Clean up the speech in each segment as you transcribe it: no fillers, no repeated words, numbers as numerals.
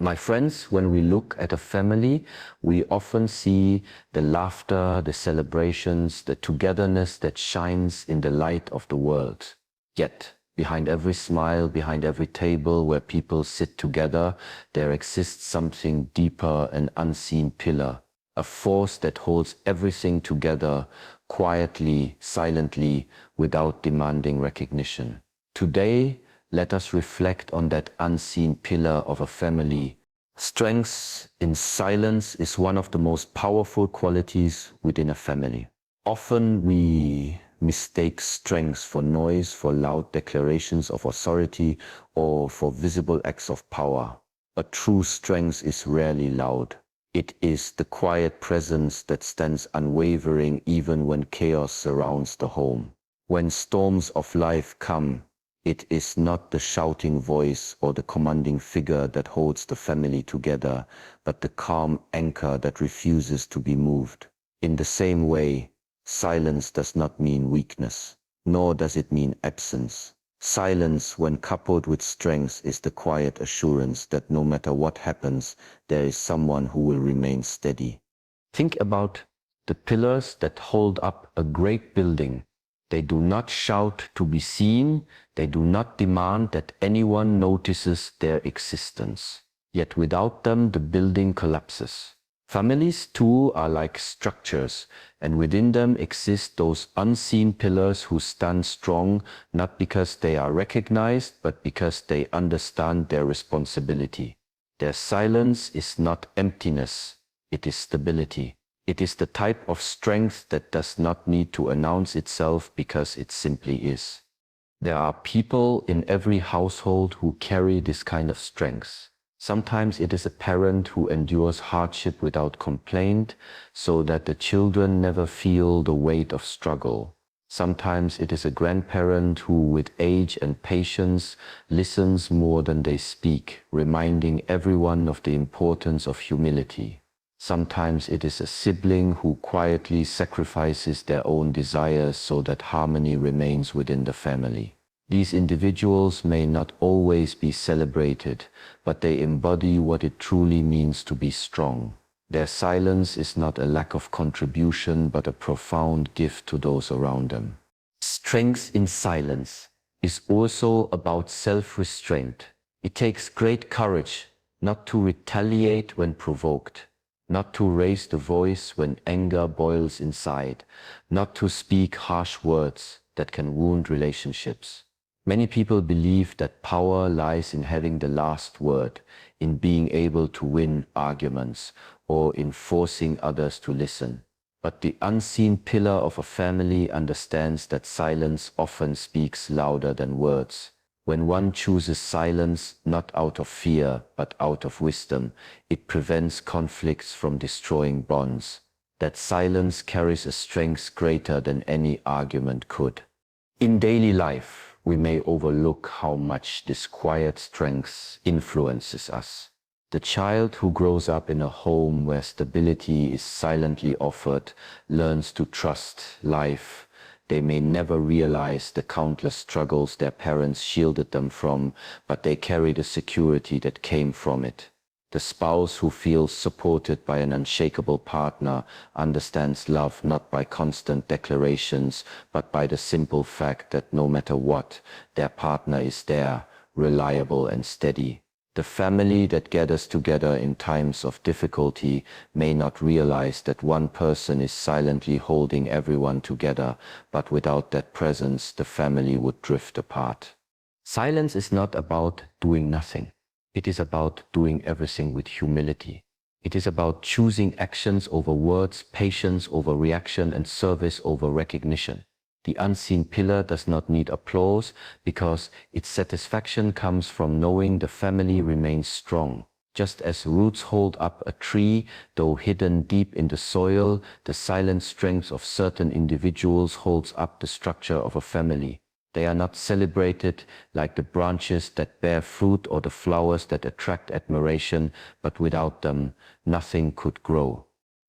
My friends, when we look at a family, we often see the laughter, the celebrations, the togetherness that shines in the light of the world. Yet, behind every smile, behind every table where people sit together, there exists something deeper, an unseen pillar, a force that holds everything together quietly, silently, without demanding recognition. Today, let us reflect on that unseen pillar of a family. Strength in silence is one of the most powerful qualities within a family. Often we mistake strength for noise, for loud declarations of authority, or for visible acts of power. But true strength is rarely loud. It is the quiet presence that stands unwavering even when chaos surrounds the home. When storms of life come, it is not the shouting voice or the commanding figure that holds the family together, but the calm anchor that refuses to be moved. In the same way, silence does not mean weakness, nor does it mean absence. Silence, when coupled with strength, is the quiet assurance that no matter what happens, there is someone who will remain steady. Think about the pillars that hold up a great building. They do not shout to be seen. They do not demand that anyone notices their existence. Yet without them, the building collapses. Families too are like structures, and within them exist those unseen pillars who stand strong not because they are recognized, but because they understand their responsibility. Their silence is not emptiness, it is stability. It is the type of strength that does not need to announce itself because it simply is. There are people in every household who carry this kind of strength. Sometimes it is a parent who endures hardship without complaint so that the children never feel the weight of struggle. Sometimes it is a grandparent who, with age and patience, listens more than they speak, reminding everyone of the importance of humility. Sometimes it is a sibling who quietly sacrifices their own desires so that harmony remains within the family. These individuals may not always be celebrated, but they embody what it truly means to be strong. Their silence is not a lack of contribution, but a profound gift to those around them. Strength in silence is also about self-restraint. It takes great courage not to retaliate when provoked, not to raise the voice when anger boils inside, not to speak harsh words that can wound relationships. Many people believe that power lies in having the last word, in being able to win arguments, or in forcing others to listen. But the unseen pillar of a family understands that silence often speaks louder than words. When one chooses silence not out of fear, but out of wisdom, it prevents conflicts from destroying bonds. That silence carries a strength greater than any argument could. In daily life, we may overlook how much this quiet strength influences us. The child who grows up in a home where stability is silently offered learns to trust life. They may never realize the countless struggles their parents shielded them from, but they carry the security that came from it. The spouse who feels supported by an unshakable partner understands love not by constant declarations, but by the simple fact that no matter what, their partner is there, reliable and steady. The family that gathers together in times of difficulty may not realize that one person is silently holding everyone together, but without that presence, the family would drift apart. Silence is not about doing nothing. It is about doing everything with humility. It is about choosing actions over words, patience over reaction, and service over recognition. The unseen pillar does not need applause because its satisfaction comes from knowing the family remains strong. Just as roots hold up a tree, though hidden deep in the soil, the silent strength of certain individuals holds up the structure of a family. They are not celebrated like the branches that bear fruit or the flowers that attract admiration, but without them, nothing could grow.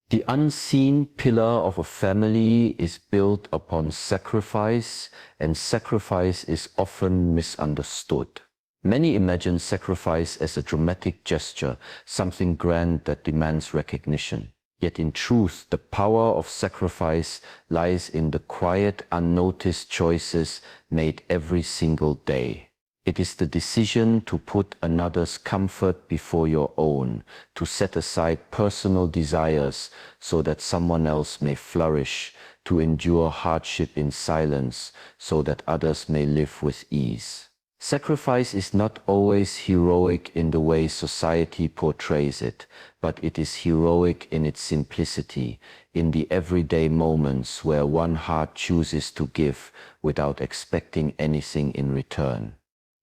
The unseen pillar of a family is built upon sacrifice, and sacrifice is often misunderstood. Many imagine sacrifice as a dramatic gesture, something grand that demands recognition. Yet in truth, the power of sacrifice lies in the quiet, unnoticed choices made every single day. It is the decision to put another's comfort before your own, to set aside personal desires so that someone else may flourish, to endure hardship in silence so that others may live with ease. Sacrifice is not always heroic in the way society portrays it, but it is heroic in its simplicity, in the everyday moments where one heart chooses to give without expecting anything in return.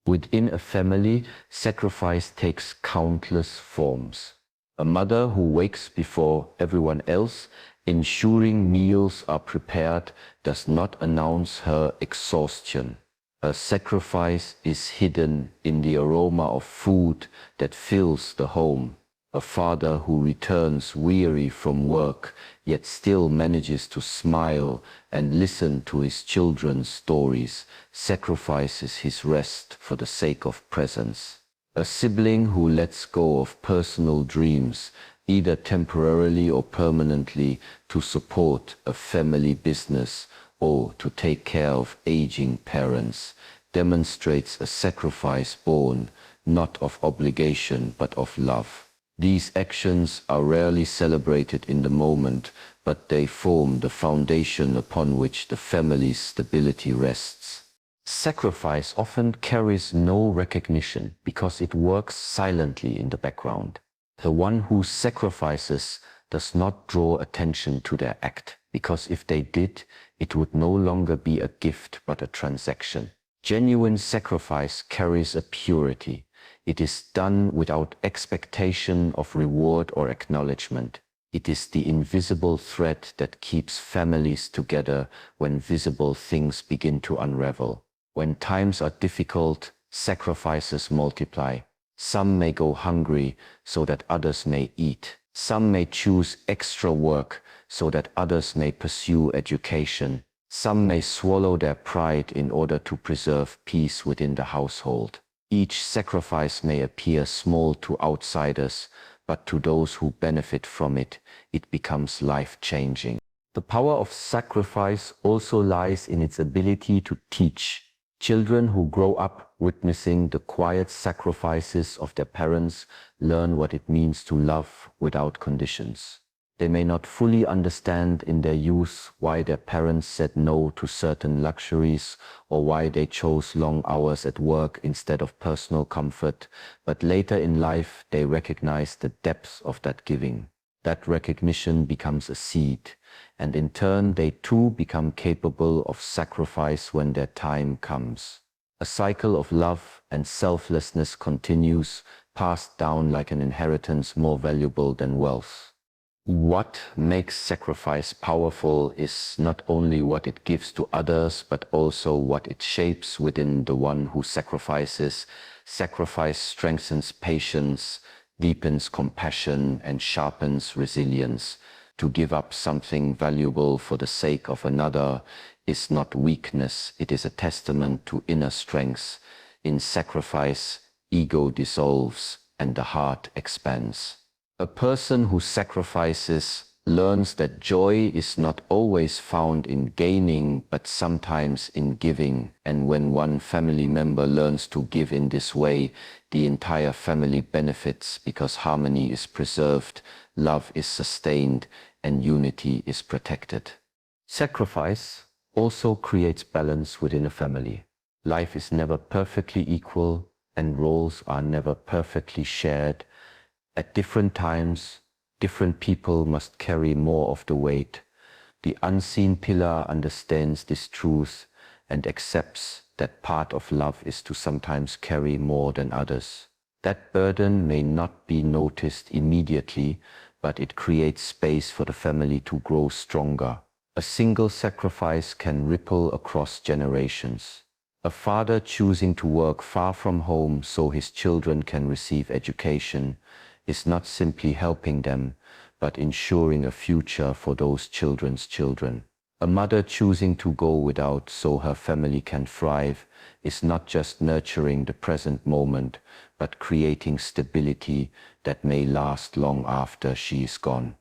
Within a family, sacrifice takes countless forms. A mother who wakes before everyone else, ensuring meals are prepared, does not announce her exhaustion. Her sacrifice is hidden in the aroma of food that fills the home. A father who returns weary from work, yet still manages to smile and listen to his children's stories, sacrifices his rest for the sake of presence. A sibling who lets go of personal dreams, either temporarily or permanently, to support a family business or to take care of aging parents, demonstrates a sacrifice born not of obligation but of love. These actions are rarely celebrated in the moment, but they form the foundation upon which the family's stability rests. Sacrifice often carries no recognition because it works silently in the background. The one who sacrifices does not draw attention to their act, because if they did, it would no longer be a gift but a transaction. Genuine sacrifice carries a purity. It is done without expectation of reward or acknowledgement. It is the invisible thread that keeps families together when visible things begin to unravel. When times are difficult, sacrifices multiply. Some may go hungry so that others may eat. Some may choose extra work so that others may pursue education. Some may swallow their pride in order to preserve peace within the household. Each sacrifice may appear small to outsiders, but to those who benefit from it, it becomes life-changing. The power of sacrifice also lies in its ability to teach. Children who grow up witnessing the quiet sacrifices of their parents learn what it means to love without conditions. They may not fully understand in their youth why their parents said no to certain luxuries or why they chose long hours at work instead of personal comfort, but later in life they recognize the depth of that giving. That recognition becomes a seed, and in turn they too become capable of sacrifice when their time comes. A cycle of love and selflessness continues, passed down like an inheritance more valuable than wealth. What makes sacrifice powerful is not only what it gives to others, but also what it shapes within the one who sacrifices. Sacrifice strengthens patience, deepens compassion, and sharpens resilience. To give up something valuable for the sake of another is not weakness, it is a testament to inner strength. In sacrifice, ego dissolves and the heart expands. A person who sacrifices learns that joy is not always found in gaining, but sometimes in giving. And when one family member learns to give in this way, the entire family benefits because harmony is preserved, love is sustained, and unity is protected. Sacrifice also creates balance within a family. Life is never perfectly equal, and roles are never perfectly shared. At different times, different people must carry more of the weight. The unseen pillar understands this truth and accepts that part of love is to sometimes carry more than others. That burden may not be noticed immediately, but it creates space for the family to grow stronger. A single sacrifice can ripple across generations. A father choosing to work far from home so his children can receive education is not simply helping them, but ensuring a future for those children's children. A mother choosing to go without so her family can thrive is not just nurturing the present moment, but creating stability that may last long after she is gone.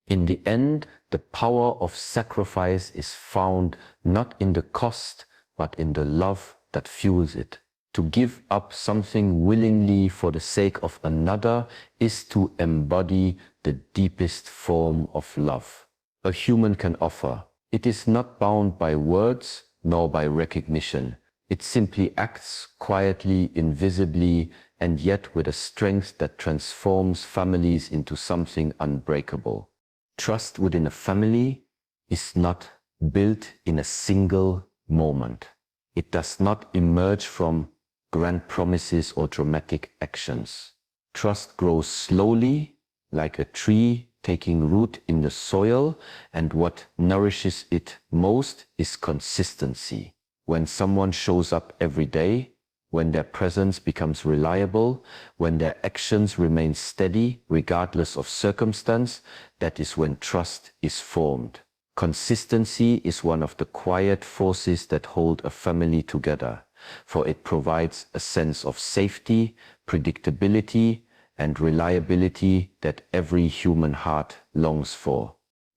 In the end, the power of sacrifice is found not in the cost, but in the love that fuels it. To give up something willingly for the sake of another is to embody the deepest form of love a human can offer. It is not bound by words nor by recognition. It simply acts quietly, invisibly, and yet with a strength that transforms families into something unbreakable. Trust within a family is not built in a single moment. It does not emerge from grand promises or dramatic actions. Trust grows slowly, like a tree taking root in the soil, and what nourishes it most is consistency. When someone shows up every day, when their presence becomes reliable, when their actions remain steady regardless of circumstance, that is when trust is formed. Consistency is one of the quiet forces that hold a family together, for it provides a sense of safety, predictability, and reliability that every human heart longs for.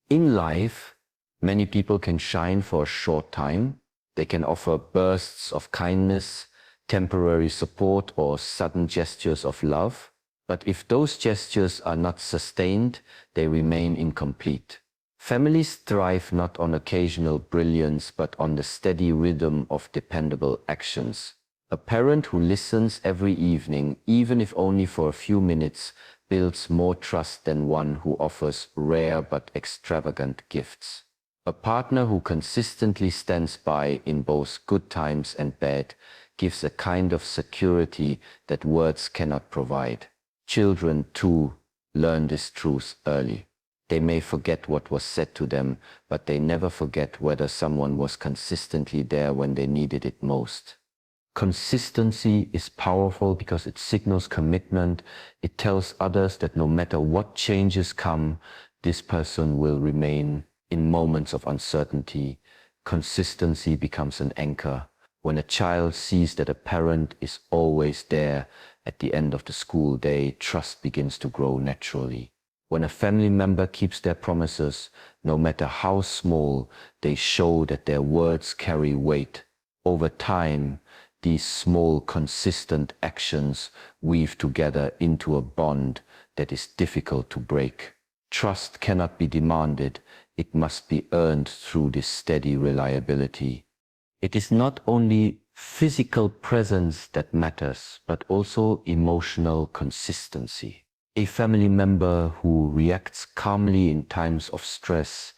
In life, many people can shine for a short time. They can offer bursts of kindness, temporary support, or sudden gestures of love. But if those gestures are not sustained, they remain incomplete. Families thrive not on occasional brilliance, but on the steady rhythm of dependable actions. A parent who listens every evening, even if only for a few minutes, builds more trust than one who offers rare but extravagant gifts. A partner who consistently stands by in both good times and bad gives a kind of security that words cannot provide. Children, too, learn this truth early. They may forget what was said to them, but they never forget whether someone was consistently there when they needed it most. Consistency is powerful because it signals commitment. It tells others that no matter what changes come, this person will remain. In moments of uncertainty, consistency becomes an anchor. When a child sees that a parent is always there at the end of the school day, trust begins to grow naturally. When a family member keeps their promises, no matter how small, they show that their words carry weight. Over time, these small, consistent actions weave together into a bond that is difficult to break. Trust cannot be demanded, it must be earned through this steady reliability. It is not only physical presence that matters, but also emotional consistency. A family member who reacts calmly in times of stress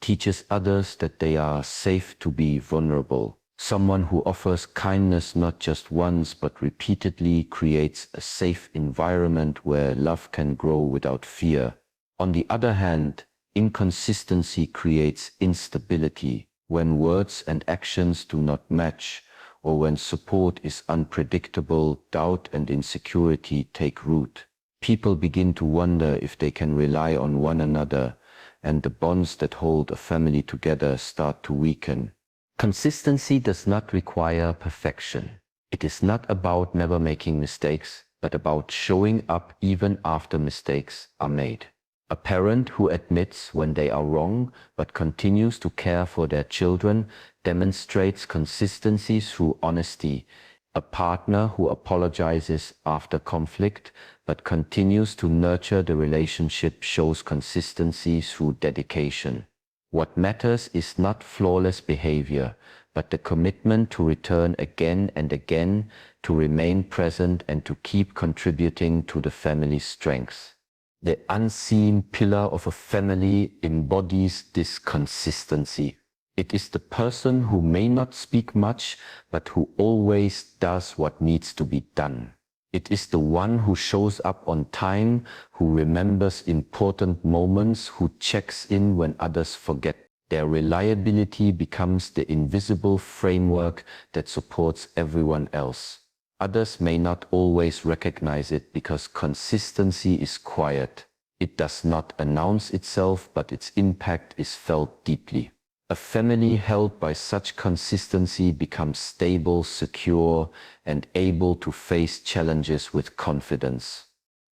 teaches others that they are safe to be vulnerable. Someone who offers kindness not just once but repeatedly creates a safe environment where love can grow without fear. On the other hand, inconsistency creates instability. When words and actions do not match, or when support is unpredictable, doubt and insecurity take root. People begin to wonder if they can rely on one another, and the bonds that hold a family together start to weaken. Consistency does not require perfection. It is not about never making mistakes, but about showing up even after mistakes are made. A parent who admits when they are wrong but continues to care for their children demonstrates consistency through honesty. A partner who apologizes after conflict but continues to nurture the relationship shows consistency through dedication. What matters is not flawless behavior, but the commitment to return again and again, to remain present and to keep contributing to the family's strength. The unseen pillar of a family embodies this consistency. It is the person who may not speak much, but who always does what needs to be done. It is the one who shows up on time, who remembers important moments, who checks in when others forget. Their reliability becomes the invisible framework that supports everyone else. Others may not always recognize it because consistency is quiet. It does not announce itself, but its impact is felt deeply. A family held by such consistency becomes stable, secure, and able to face challenges with confidence.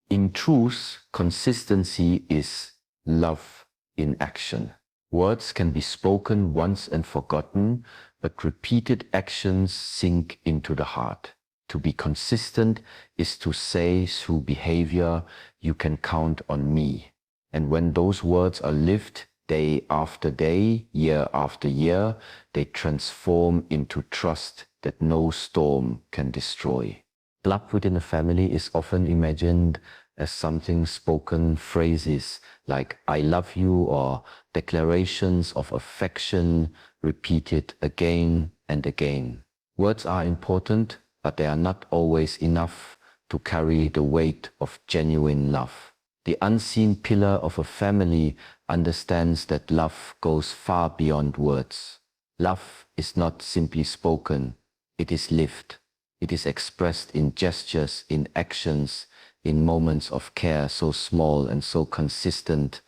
In truth, consistency is love in action. Words can be spoken once and forgotten, but repeated actions sink into the heart. To be consistent is to say through behavior, "You can count on me." And when those words are lived day after day, year after year, they transform into trust that no storm can destroy. Love within a family is often imagined as something spoken phrases like "I love you" or declarations of affection repeated again and again. Words are important, but they are not always enough to carry the weight of genuine love. The unseen pillar of a family understands that love goes far beyond words. Love is not simply spoken, it is lived. It is expressed in gestures, in actions, in moments of care so small and so consistent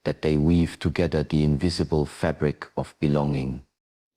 that they weave together the invisible fabric of belonging.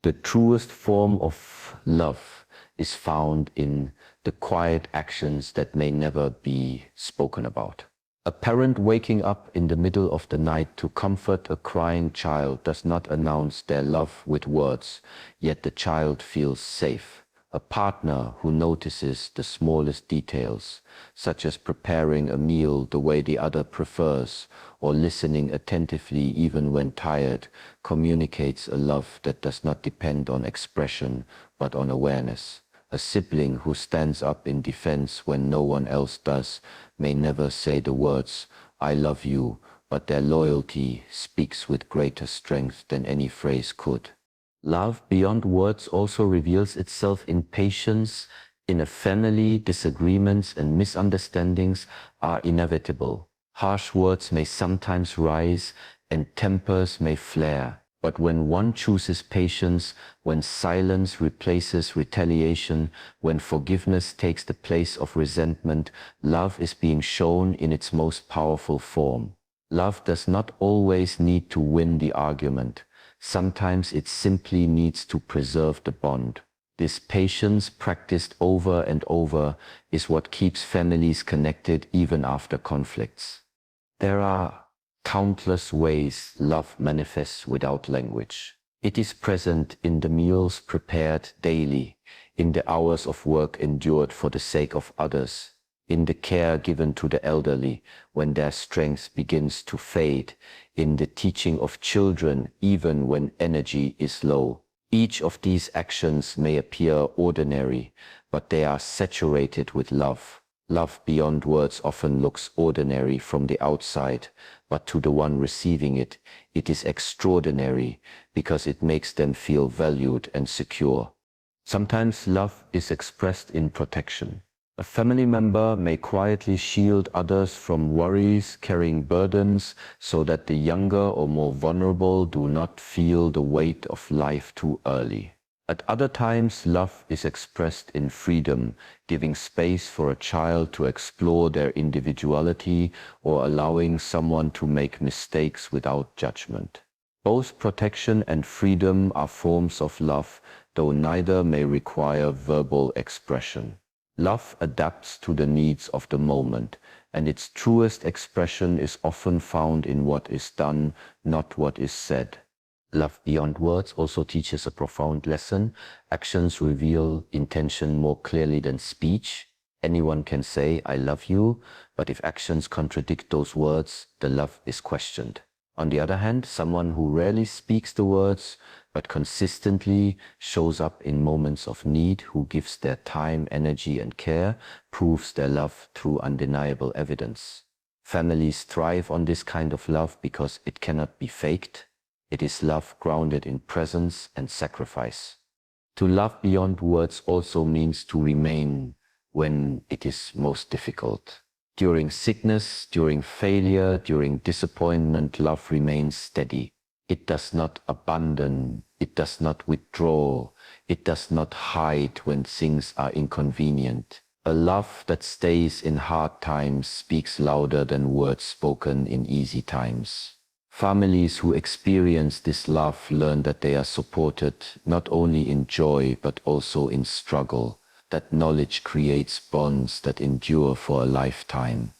The truest form of love is found in the quiet actions that may never be spoken about. A parent waking up in the middle of the night to comfort a crying child does not announce their love with words, yet the child feels safe. A partner who notices the smallest details, such as preparing a meal the way the other prefers, or listening attentively even when tired, communicates a love that does not depend on expression, but on awareness. A sibling who stands up in defense when no one else does may never say the words, "I love you," but their loyalty speaks with greater strength than any phrase could. Love beyond words also reveals itself in patience. In a family, disagreements and misunderstandings are inevitable. Harsh words may sometimes rise and tempers may flare. But when one chooses patience, when silence replaces retaliation, when forgiveness takes the place of resentment, love is being shown in its most powerful form. Love does not always need to win the argument. Sometimes it simply needs to preserve the bond. This patience, practiced over and over, is what keeps families connected even after conflicts. There are countless ways love manifests without language. It is present in the meals prepared daily, in the hours of work endured for the sake of others, in the care given to the elderly when their strength begins to fade, in the teaching of children even when energy is low. Each of these actions may appear ordinary, but they are saturated with love. Love beyond words often looks ordinary from the outside, but to the one receiving it, it is extraordinary because it makes them feel valued and secure. Sometimes love is expressed in protection. A family member may quietly shield others from worries, carrying burdens, so that the younger or more vulnerable do not feel the weight of life too early. At other times, love is expressed in freedom, giving space for a child to explore their individuality or allowing someone to make mistakes without judgment. Both protection and freedom are forms of love, though neither may require verbal expression. Love adapts to the needs of the moment, and its truest expression is often found in what is done, not what is said. Love beyond words also teaches a profound lesson. Actions reveal intention more clearly than speech. Anyone can say, "I love you," but if actions contradict those words, the love is questioned. On the other hand, someone who rarely speaks the words, but consistently shows up in moments of need, who gives their time, energy, and care, proves their love through undeniable evidence. Families thrive on this kind of love because it cannot be faked. It is love grounded in presence and sacrifice. To love beyond words also means to remain when it is most difficult. During sickness, during failure, during disappointment, love remains steady. It does not abandon, it does not withdraw, it does not hide when things are inconvenient. A love that stays in hard times speaks louder than words spoken in easy times. Families who experience this love learn that they are supported not only in joy but also in struggle. That knowledge creates bonds that endure for a lifetime.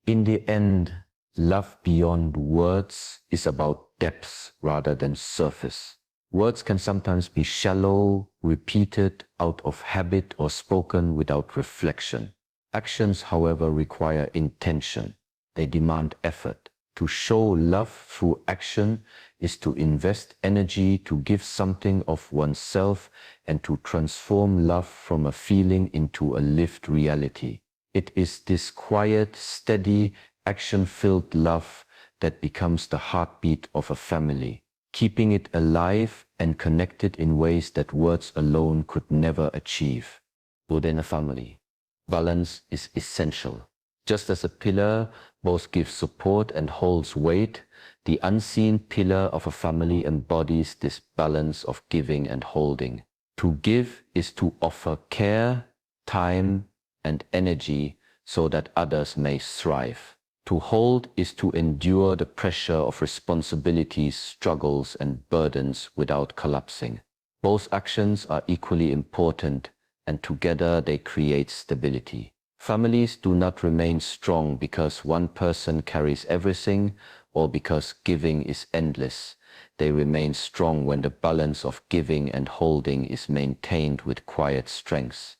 In the end, love beyond words is about depth rather than surface. Words can sometimes be shallow, repeated out of habit, or spoken without reflection. Actions, however, require intention. They demand effort. To show love through action is to invest energy, to give something of oneself, and to transform love from a feeling into a lived reality. It is this quiet, steady, action-filled love that becomes the heartbeat of a family, keeping it alive and connected in ways that words alone could never achieve. Within a family, balance is essential. Just as a pillar both gives support and holds weight, the unseen pillar of a family embodies this balance of giving and holding. To give is to offer care, time, and energy so that others may thrive. To hold is to endure the pressure of responsibilities, struggles, and burdens without collapsing. Both actions are equally important, and together they create stability. Families do not remain strong because one person carries everything or because giving is endless. They remain strong when the balance of giving and holding is maintained with quiet strength.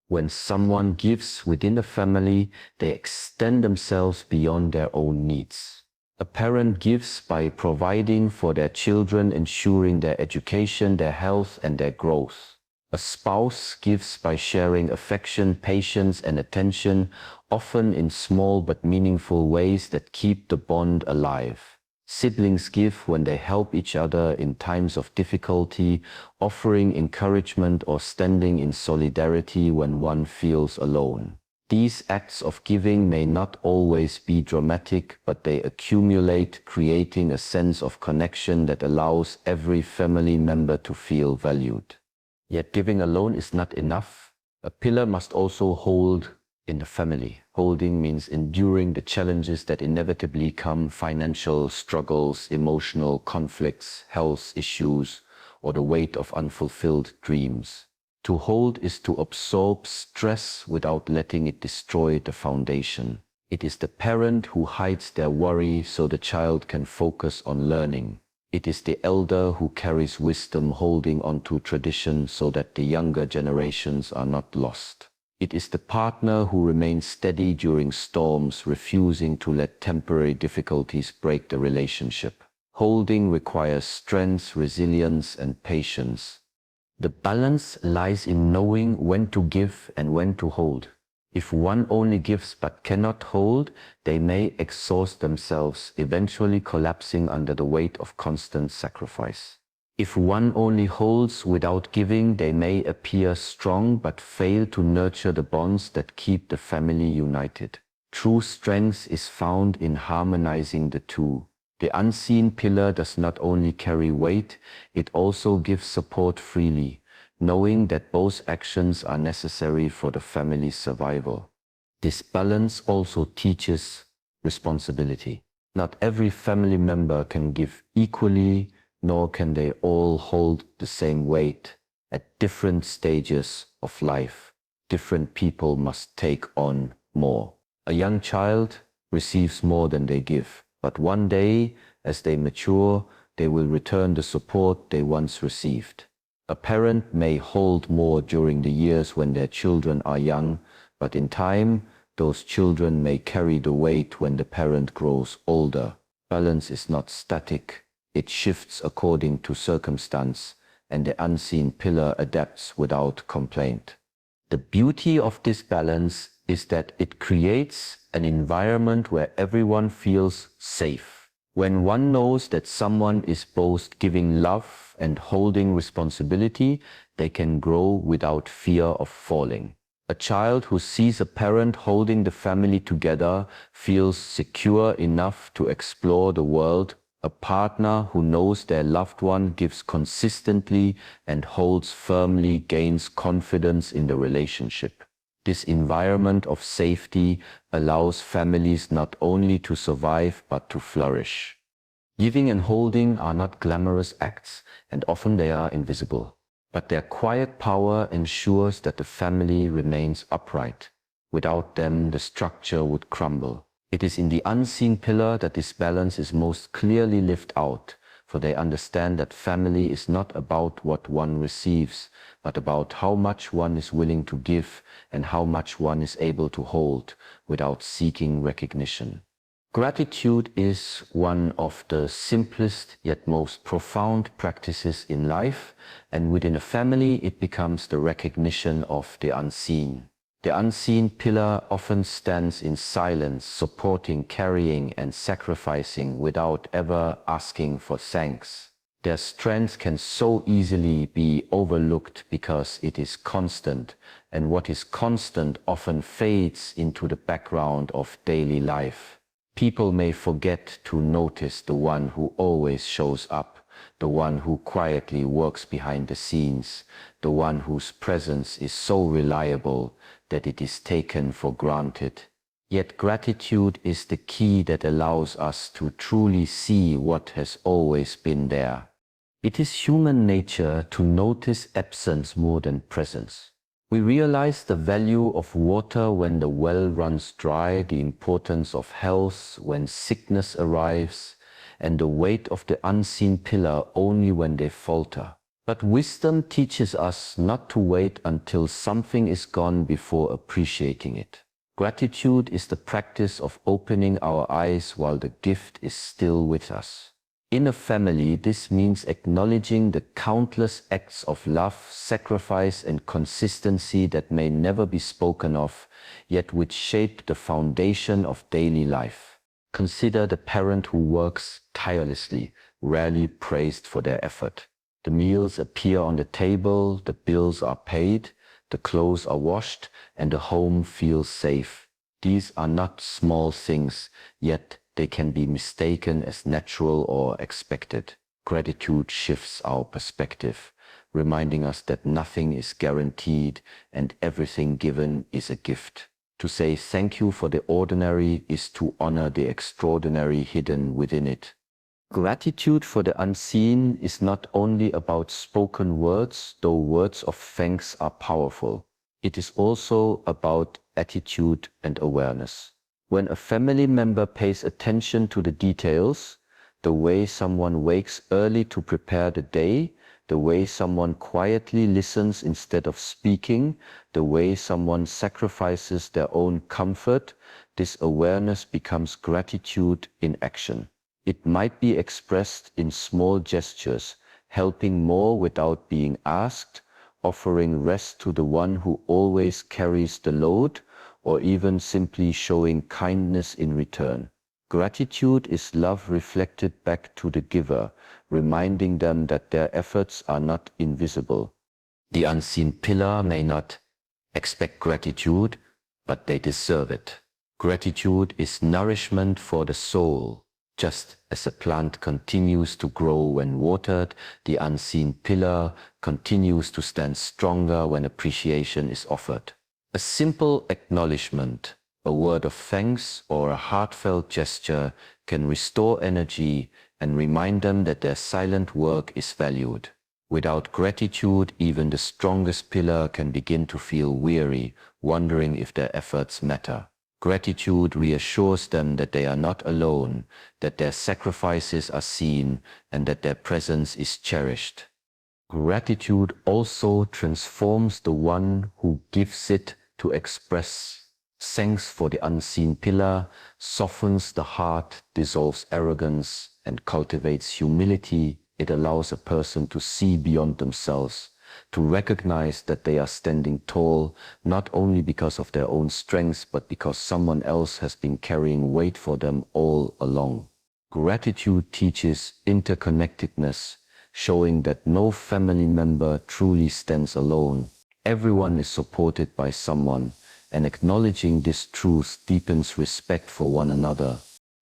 When someone gives within a family, they extend themselves beyond their own needs. A parent gives by providing for their children, ensuring their education, their health, and their growth. A spouse gives by sharing affection, patience, and attention, often in small but meaningful ways that keep the bond alive. Siblings give when they help each other in times of difficulty, offering encouragement or standing in solidarity when one feels alone. These acts of giving may not always be dramatic, but they accumulate, creating a sense of connection that allows every family member to feel valued. Yet giving alone is not enough. A pillar must also hold in the family. Holding means enduring the challenges that inevitably come: financial struggles, emotional conflicts, health issues, or the weight of unfulfilled dreams. To hold is to absorb stress without letting it destroy the foundation. It is the parent who hides their worry so the child can focus on learning. It is the elder who carries wisdom, holding on to tradition so that the younger generations are not lost. It is the partner who remains steady during storms, refusing to let temporary difficulties break the relationship. Holding requires strength, resilience, and patience. The balance lies in knowing when to give and when to hold. If one only gives but cannot hold, they may exhaust themselves, eventually collapsing under the weight of constant sacrifice. If one only holds without giving, they may appear strong but fail to nurture the bonds that keep the family united. True strength is found in harmonizing the two. The unseen pillar does not only carry weight, it also gives support freely, knowing that both actions are necessary for the family's survival. This balance also teaches responsibility. Not every family member can give equally, nor can they all hold the same weight. At different stages of life, different people must take on more. A young child receives more than they give, but one day, as they mature, they will return the support they once received. A parent may hold more during the years when their children are young, but in time, those children may carry the weight when the parent grows older. Balance is not static. It shifts according to circumstance, and the unseen pillar adapts without complaint. The beauty of this balance is that it creates an environment where everyone feels safe. When one knows that someone is both giving love and holding responsibility, they can grow without fear of falling. A child who sees a parent holding the family together feels secure enough to explore the world. A partner who knows their loved one gives consistently and holds firmly gains confidence in the relationship. This environment of safety allows families not only to survive but to flourish. Giving and holding are not glamorous acts, and often they are invisible. But their quiet power ensures that the family remains upright. Without them, the structure would crumble. It is in the unseen pillar that this balance is most clearly lived out, for they understand that family is not about what one receives, but about how much one is willing to give and how much one is able to hold without seeking recognition. Gratitude is one of the simplest yet most profound practices in life, and within a family it becomes the recognition of the unseen. The unseen pillar often stands in silence, supporting, carrying, and sacrificing without ever asking for thanks. Their strength can so easily be overlooked because it is constant, and what is constant often fades into the background of daily life. People may forget to notice the one who always shows up, the one who quietly works behind the scenes, the one whose presence is so reliable that it is taken for granted. Yet gratitude is the key that allows us to truly see what has always been there. It is human nature to notice absence more than presence. We realize the value of water when the well runs dry, the importance of health when sickness arrives, and the weight of the unseen pillar only when they falter. But wisdom teaches us not to wait until something is gone before appreciating it. Gratitude is the practice of opening our eyes while the gift is still with us. In a family, this means acknowledging the countless acts of love, sacrifice, and consistency that may never be spoken of, yet which shape the foundation of daily life. Consider the parent who works tirelessly, rarely praised for their effort. The meals appear on the table, the bills are paid, the clothes are washed, and the home feels safe. These are not small things, yet they can be mistaken as natural or expected. Gratitude shifts our perspective, reminding us that nothing is guaranteed and everything given is a gift. To say thank you for the ordinary is to honor the extraordinary hidden within it. Gratitude for the unseen is not only about spoken words, though words of thanks are powerful. It is also about attitude and awareness. When a family member pays attention to the details, the way someone wakes early to prepare the day, the way someone quietly listens instead of speaking, the way someone sacrifices their own comfort, this awareness becomes gratitude in action. It might be expressed in small gestures, helping more without being asked, offering rest to the one who always carries the load, or even simply showing kindness in return. Gratitude is love reflected back to the giver, reminding them that their efforts are not invisible. The unseen pillar may not expect gratitude, but they deserve it. Gratitude is nourishment for the soul. Just as a plant continues to grow when watered, the unseen pillar continues to stand stronger when appreciation is offered. A simple acknowledgement, a word of thanks, or a heartfelt gesture can restore energy and remind them that their silent work is valued. Without gratitude, even the strongest pillar can begin to feel weary, wondering if their efforts matter. Gratitude reassures them that they are not alone, that their sacrifices are seen, and that their presence is cherished. Gratitude also transforms the one who gives it to express. Thanks for the unseen pillar softens the heart, dissolves arrogance, and cultivates humility. It allows a person to see beyond themselves, to recognize that they are standing tall, not only because of their own strengths, but because someone else has been carrying weight for them all along. Gratitude teaches interconnectedness, showing that no family member truly stands alone. Everyone is supported by someone, and acknowledging this truth deepens respect for one another.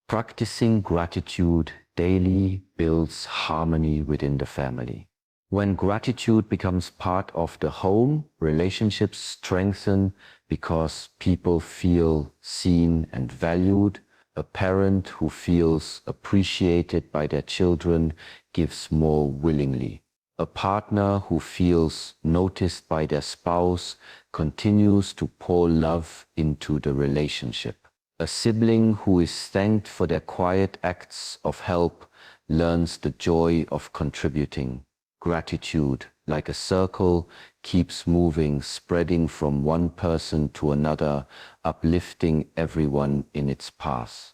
Practicing gratitude daily builds harmony within the family. When gratitude becomes part of the home, relationships strengthen because people feel seen and valued. A parent who feels appreciated by their children gives more willingly. A partner who feels noticed by their spouse continues to pour love into the relationship. A sibling who is thanked for their quiet acts of help learns the joy of contributing. Gratitude, like a circle, keeps moving, spreading from one person to another, uplifting everyone in its path.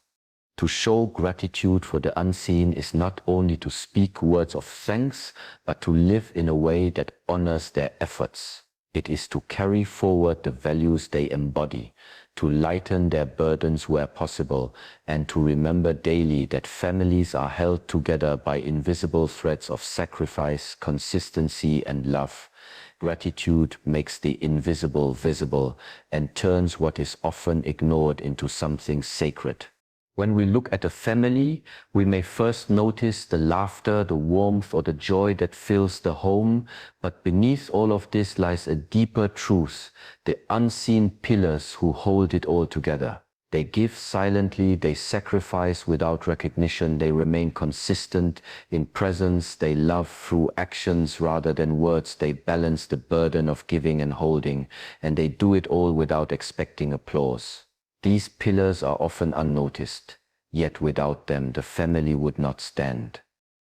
To show gratitude for the unseen is not only to speak words of thanks, but to live in a way that honors their efforts. It is to carry forward the values they embody, to lighten their burdens where possible, and to remember daily that families are held together by invisible threads of sacrifice, consistency, and love. Gratitude makes the invisible visible and turns what is often ignored into something sacred. When we look at a family, we may first notice the laughter, the warmth, or the joy that fills the home, but beneath all of this lies a deeper truth, the unseen pillars who hold it all together. They give silently, they sacrifice without recognition, they remain consistent in presence, they love through actions rather than words, they balance the burden of giving and holding, and they do it all without expecting applause. These pillars are often unnoticed, yet without them the family would not stand.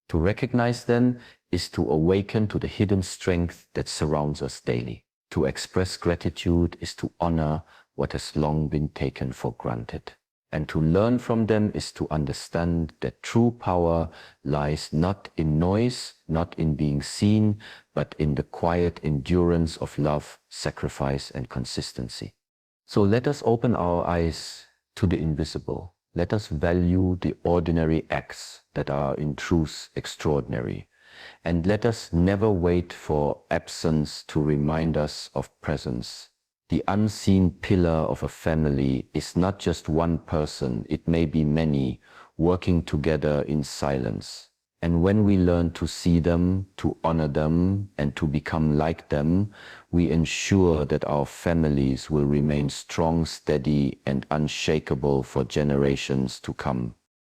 To recognize them is to awaken to the hidden strength that surrounds us daily. To express gratitude is to honor what has long been taken for granted. And to learn from them is to understand that true power lies not in noise, not in being seen, but in the quiet endurance of love, sacrifice, and consistency. So let us open our eyes to the invisible. Let us value the ordinary acts that are in truth extraordinary. And let us never wait for absence to remind us of presence. The unseen pillar of a family is not just one person, it may be many, working together in silence. And when we learn to see them, to honor them, and to become like them, we ensure that our families will remain strong, steady, and unshakable for generations to come.